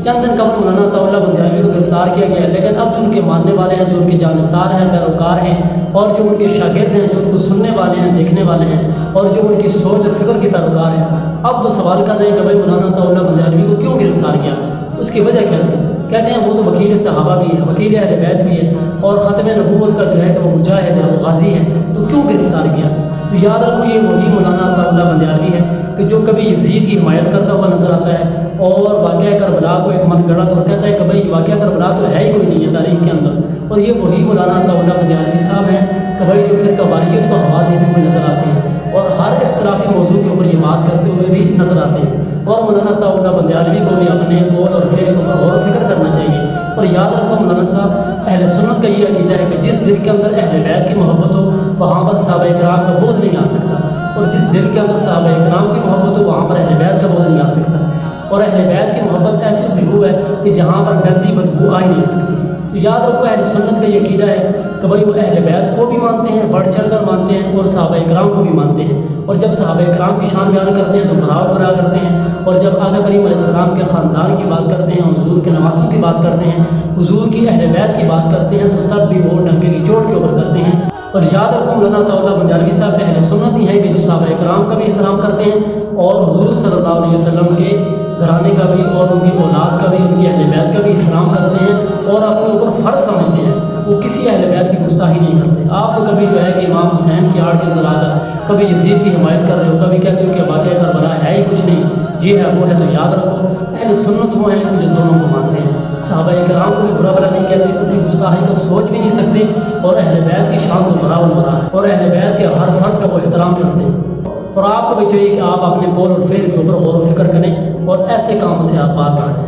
چند دن قبل مولانا عطا اللہ بندیالوی کو گرفتار کیا گیا، لیکن اب جو ان کے ماننے والے ہیں، جو ان کے جانثار ہیں، پیروکار ہیں، اور جو ان کے شاگرد ہیں، جو ان کو سننے والے ہیں، دیکھنے والے ہیں، اور جو ان کی سوچ اور فکر کے پیروکار ہیں، اب وہ سوال کر رہے ہیں کہ بھائی مولانا عطا اللہ بندیالوی کو کیوں گرفتار کیا؟ اس کی وجہ کیا تھی؟ کہتے ہیں وہ تو وکیل صحابہ بھی ہے، وکیل اہل بیت بھی ہے، اور ختم نبوت کا جو ہے کہ وہ مجاہد ہے، وہ غازی ہے، تو کیوں گرفتار کیا؟ تو یاد رکھو یہ وہی مولانا عطا اللہ بندیالوی ہے کہ جو کبھی یزید کی حمایت کرتا ہوا نظر آتا ہے، اور واقعہ کربلا کو ایک من گڑا تو کہتا ہے کہ بھائی واقعہ کربلا تو ہے ہی کوئی نہیں ہے تاریخ کے اندر، اور یہ وہی مولانا عطا اللہ بندیالوی صاحب ہیں کہ بھائی جو فرقہ واریت کو ہوا دیتے ہوئے نظر آتے ہیں، اور ہر اختلافی موضوع کے اوپر یہ بات کرتے ہوئے بھی نظر آتے ہیں، اور مولانا عطا اللہ بندیالوی کو بھی اپنے قول اور فعل کے اوپر غور و فکر کرنا چاہیے۔ اور یاد رکھو مولانا صاحب اہل سنت کا یہ عقیدہ ہے کہ جس دل کے اندر اہل بیت کی محبت ہو وہاں پر صحابہ کرام کا بوجھ نہیں آ سکتا، اور جس دل کے اندر صحابہ کرام کی محبت ہو وہاں پر اہل بیت کا بوجھ نہیں آ سکتا، اور اہل بیت کی محبت ایسی خوشبو ہے کہ جہاں پر گندی بدبو آ ہی نہیں سکتی۔ تو یاد رکھو اہل سنت کا یہ عقیدہ ہے کہ بھائی وہ اہل بیت کو بھی مانتے ہیں، بڑھ چڑھ کر مانتے ہیں، اور صحابہ کرام کو بھی مانتے ہیں، اور جب صحابہ کرام کی شان بیان کرتے ہیں تو برا کرتے ہیں، اور جب آقا کریم علیہ السلام کے خاندان کی بات کرتے ہیں، حضور کے نواسوں کی بات کرتے ہیں، حضور کی اہل بیت کی بات کرتے ہیں، تو تب بھی وہ ڈنکے کی چوٹ کے اوپر کرتے ہیں۔ اور یاد رکھو مولانا عطا اللہ بندیالوی صاحب اہل سنت ہی ہیں کہ جو صحابہ کرام کا بھی احترام کرتے ہیں، اور حضور صلی اللہ علیہ وسلم کے گھرانے کا بھی، اور ان کی اولاد کا بھی، ان کی اہل بیت کا بھی احترام کرتے ہیں، اور اپنے اوپر فرض سمجھتے ہیں، وہ کسی اہل بیت کی گستاخی نہیں کرتے۔ آپ تو کبھی جو ہے کہ امام حسین کی آڑ کے اندر آ کر کبھی یزید کی حمایت کر رہے ہو، کبھی کہتے ہو کہ واقعہ کربلا ہے ہی کچھ نہیں، یہ ہے وہ ہے، تو یاد رکھو اہل سنت وہ ہیں جو دونوں کو مانتے ہیں، صحابہ کرام کو بھی برا بلا نہیں کہتے، ان کی گستاخی کا سوچ بھی نہیں سکتے، اور اہل بیت کی شان تو برا ہے، اور اہل بیت کے ہر فرد کا وہ احترام کرتے ہیں۔ اور آپ کو بھی چاہیے کہ آپ اپنے قول اور فعل کے اوپر غور و فکر کریں، اور ایسے کاموں سے آپ باز آ جائیں۔